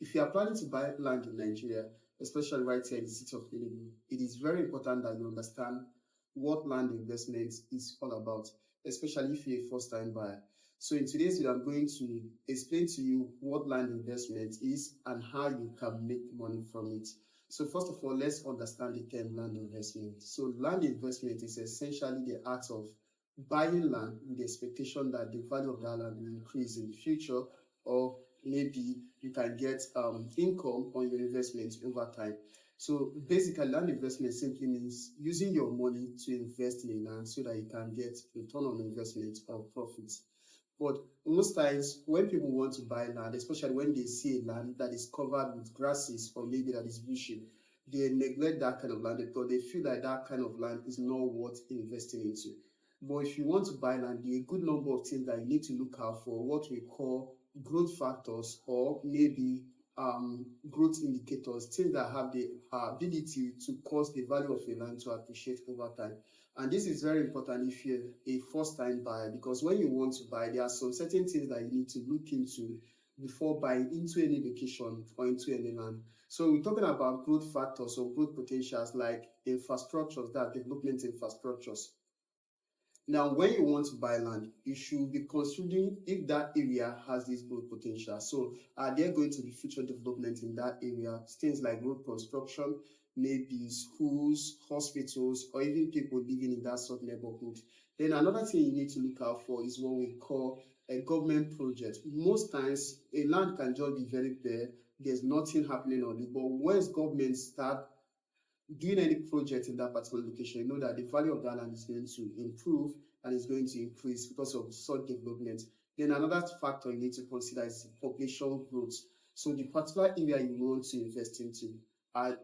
if you are planning to buy land in Nigeria, especially right here in the city of Enugu, it is very important that you understand what land investment is all about, especially if you're a first-time buyer. So in today's video, I'm going to explain to you what land investment is and how you can make money from it. So first of all, let's understand the term land investment. So land investment is essentially the act of buying land with the expectation that the value of that land will increase in the future, or maybe you can get income on your investment over time. So basically, land investment simply means using your money to invest in a land so that you can get return on investment or profits. But most times, when people want to buy land, especially when they see a land that is covered with grasses or maybe that is bushy, they neglect that kind of land because they feel like that kind of land is not worth investing into. But if you want to buy land, there are a good number of things that you need to look out for, what we call growth factors, or maybe growth indicators, things that have the ability to cause the value of a land to appreciate over time. And this is very important if you're a first-time buyer, because when you want to buy, there are some certain things that you need to look into before buying into any location or into any land. So we're talking about growth factors or growth potentials like infrastructures, that development infrastructures. Now, when you want to buy land, you should be considering if that area has this growth potential. So, are there going to be future development in that area? Things like road construction, maybe schools, hospitals, or even people living in that sort of neighborhood. Then another thing you need to look out for is what we call a government project. Most times, a land can just be very bare, there's nothing happening on it. But once government start doing any project in that particular location, you know that the value of that land is going to improve and is going to increase because of such development. Then another factor you need to consider is population growth. So the particular area you want to invest into,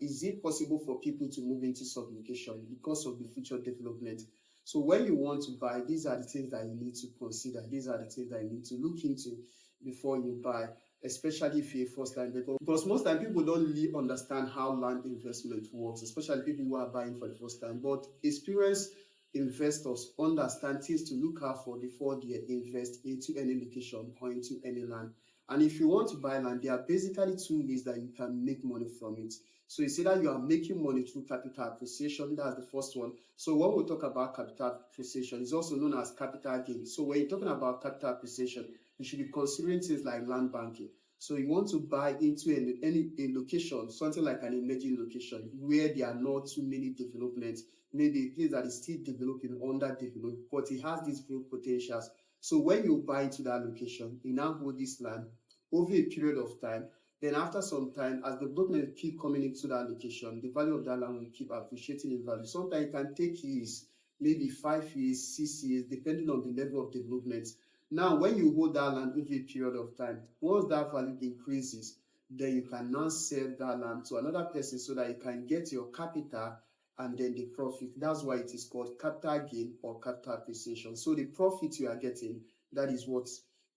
is it possible for people to move into such location because of the future development? So when you want to buy, these are the things that you need to consider. These are the things that you need to look into before you buy, especially if you're a first-time buyer. Because most time people don't really understand how land investment works, especially people who are buying for the first time. But experienced investors understand things to look out for before they invest into any location or into any land. And if you want to buy land, there are basically two ways that you can make money from it. So you see that you are making money through capital appreciation. That's the first one. So when we talk about capital appreciation, it's also known as capital gain. So when you're talking about capital appreciation, you should be considering things like land banking. So you want to buy into a location, something like an emerging location where there are not too many developments, maybe a place that is still developing, underdeveloped, but it has these growth potentials. So when you buy into that location, you now hold this land over a period of time. Then after some time, as development keep coming into that location, the value of that land will keep appreciating in value. Sometimes it can take years, maybe 5 years, 6 years, depending on the level of development. Now, when you hold that land over a period of time, once that value increases, then you can now sell that land to another person so that you can get your capital and then the profit. That's why it is called capital gain or capital appreciation. So the profit you are getting, that is what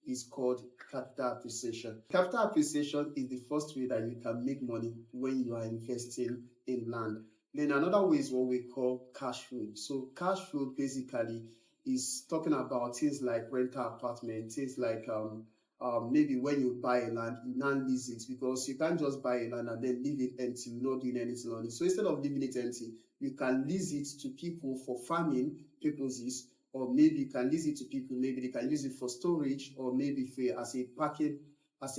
is called capital appreciation. Capital appreciation is the first way that you can make money when you are investing in land. Then another way is what we call cash flow. So cash flow basically is talking about things like rental apartment, things like maybe when you buy a land, you now lease it, because you can't just buy a land and then leave it empty, not doing anything on it. So instead of leaving it empty, you can lease it to people for farming purposes, or maybe you can lease it to people, maybe they can use it for storage, or maybe for as a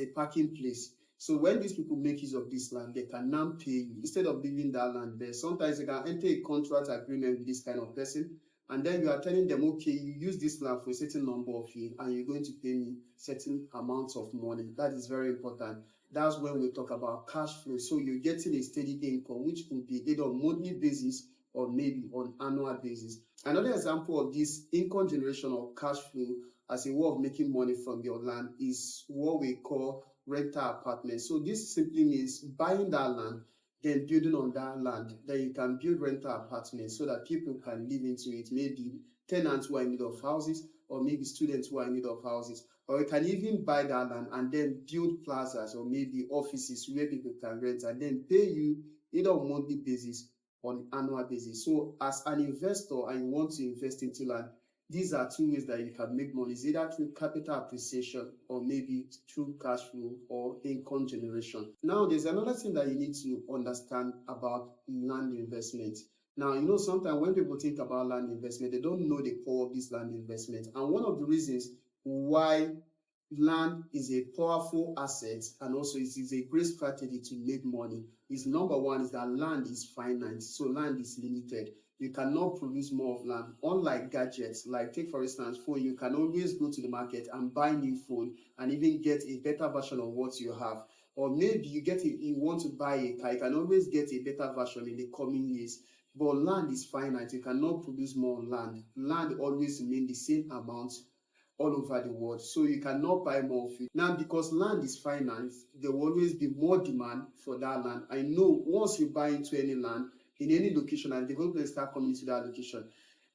parking place. So when these people make use of this land, they can now pay you instead of leaving that land there. Sometimes they can enter a contract agreement with this kind of person, and then you are telling them, okay, you use this land for a certain number of years and you're going to pay me certain amounts of money. That is very important. That's when we talk about cash flow. So you're getting a steady income, which could be either on monthly basis or maybe on annual basis. Another example of this income generation or cash flow as a way of making money from your land is what we call rental apartments. So this simply means buying that land, then building on that land. Then you can build rental apartments so that people can live into it, maybe tenants who are in need of houses, or maybe students who are in need of houses. Or you can even buy that land and then build plazas or maybe offices where people can rent and then pay you either on monthly basis or on annual basis. So as an investor and you want to invest into land, These are two ways that you can make money. It's either through capital appreciation or maybe through cash flow or income generation. Now, there's another thing that you need to understand about land investment. Now, sometimes when people think about land investment, they don't know the core of this land investment. And one of the reasons why land is a powerful asset and also it is a great strategy to make money is number one is that land is finite. So land is limited. You cannot produce more of land. Unlike gadgets, like take for instance phone, you can always go to the market and buy new phone and even get a better version of what you have. Or maybe you want to buy a car, you can always get a better version in the coming years. But land is finite. You cannot produce more land. Land always remain the same amount all over the world. So you cannot buy more of it. Now, because land is finite, there will always be more demand for that land. I know once you buy into any land in any location and development start coming to that location,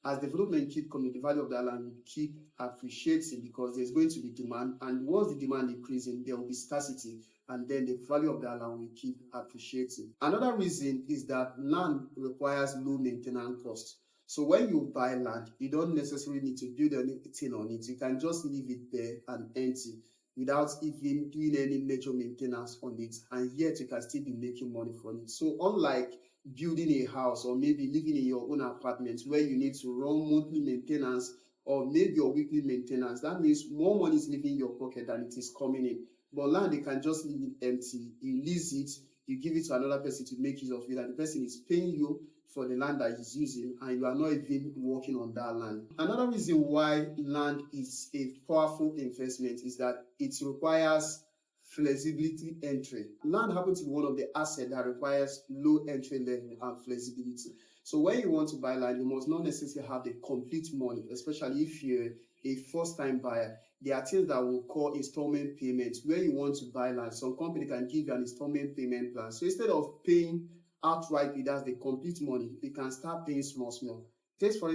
as development keep coming, the value of that land will keep appreciating because there's going to be demand. And once the demand increasing, there will be scarcity. And then the value of that land will keep appreciating. Another reason is that land requires low maintenance cost. So when you buy land, you don't necessarily need to build anything on it. You can just leave it there and empty without even doing any major maintenance on it, and yet you can still be making money from it. So unlike building a house or maybe living in your own apartment where you need to run monthly maintenance or maybe your weekly maintenance, that means more money is leaving your pocket than it is coming in. But land, you can just leave it empty. You lease it, you give it to another person to make use of it, and the person is paying you for the land that he's using, and you are not even working on that land. Another reason why land is a powerful investment is that it requires flexibility entry. Land happens to be one of the assets that requires low entry level and flexibility. So when you want to buy land, you must not necessarily have the complete money, especially if you're a first-time buyer. There are things that we'll call installment payments. Where you want to buy land, some company can give you an installment payment plan. So instead of paying outrightly, that's the complete money, you can start paying small. Take for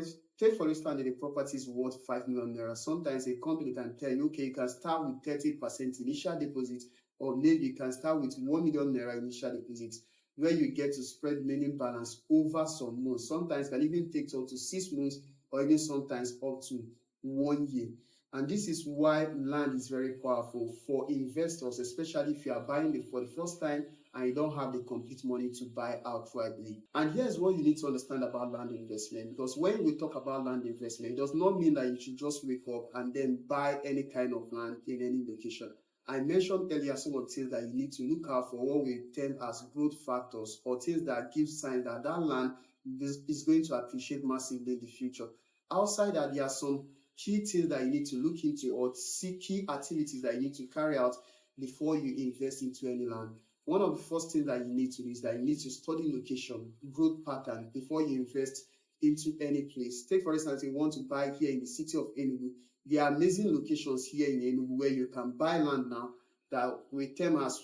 instance, the property is worth 5 million naira. Sometimes a company can tell you, okay, you can start with 30% initial deposit, or maybe you can start with 1 million naira initial deposit, where you get to spread remaining balance over some months. Sometimes it can even take up to 6 months or even sometimes up to 1 year. And this is why land is very powerful for investors, especially if you are buying it for the first time and you don't have the complete money to buy outrightly. And here's what you need to understand about land investment, because when we talk about land investment, it does not mean that you should just wake up and then buy any kind of land in any location. I mentioned earlier some of the things that you need to look out for, what we term as growth factors, or things that give signs that that land is going to appreciate massively in the future. Outside that, there are some key things that you need to look into, or key activities that you need to carry out before you invest into any land. One of the first things that you need to do is that you need to study location, growth pattern before you invest into any place. Take for instance, you want to buy here in the city of Enugu. There are amazing locations here in Enugu where you can buy land now that we term as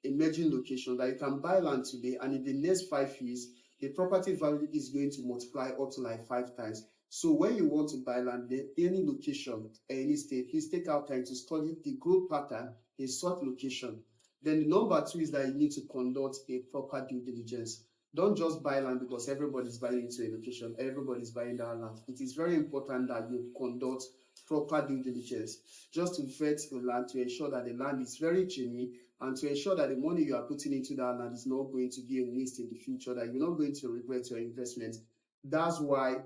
emerging locations, that you can buy land today, and in the next 5 years, the property value is going to multiply up to like 5 times. So when you want to buy land in any location, any state, please take out time to study the growth pattern in such location. Then the number 2 is that you need to conduct a proper due diligence. Don't just buy land because everybody's buying into a location, everybody's buying that land. It is very important that you conduct proper due diligence just to vet the land, to ensure that the land is very genuine, and to ensure that the money you are putting into that land is not going to be a waste in the future, that you're not going to regret your investment. That's why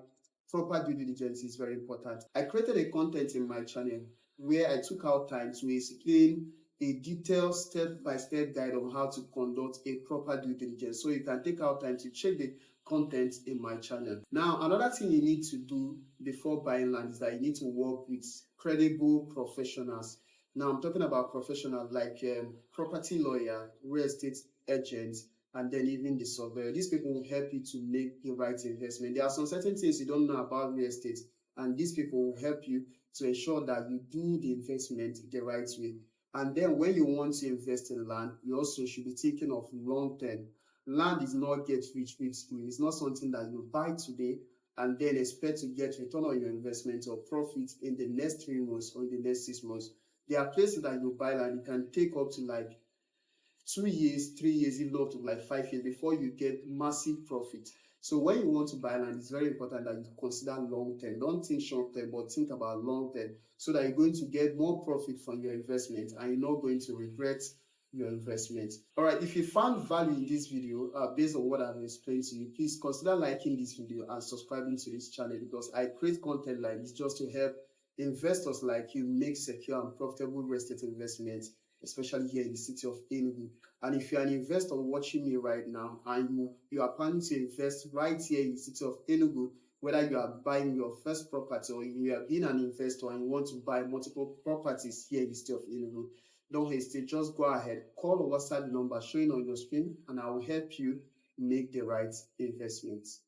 proper due diligence is very important. I created a content in my channel where I took out time to explain a detailed step-by-step guide on how to conduct a proper due diligence. So you can take out time to check the content in my channel. Now, another thing you need to do before buying land is that you need to work with credible professionals. Now, I'm talking about professionals like property lawyer, real estate agents, and then even the surveyor. These people will help you to make the right investment. There are some certain things you don't know about real estate, and these people will help you to ensure that you do the investment the right way. And then when you want to invest in land, you also should be thinking of long term. Land is not get rich quick scheme. It's not something that you buy today and then expect to get return on your investment or profit in the next 3 months or in the next 6 months. There are places that you buy land, you can take up to like 2 years, 3 years, even up to like 5 years before you get massive profit. So when you want to buy land, it's very important that you consider long term. Don't think short term, but think about long term, so that you're going to get more profit from your investment and you're not going to regret your investment. All right, if you found value in this video based on what I've explained to you, please consider liking this video and subscribing to this channel, because I create content like this just to help investors like you make secure and profitable real estate investments, especially here in the city of Enugu. And if you're an investor watching me right now and you are planning to invest right here in the city of Enugu, whether you are buying your first property or you are being an investor and you want to buy multiple properties here in the city of Enugu, don't hesitate, just go ahead, call or WhatsApp number showing on your screen, and I will help you make the right investments.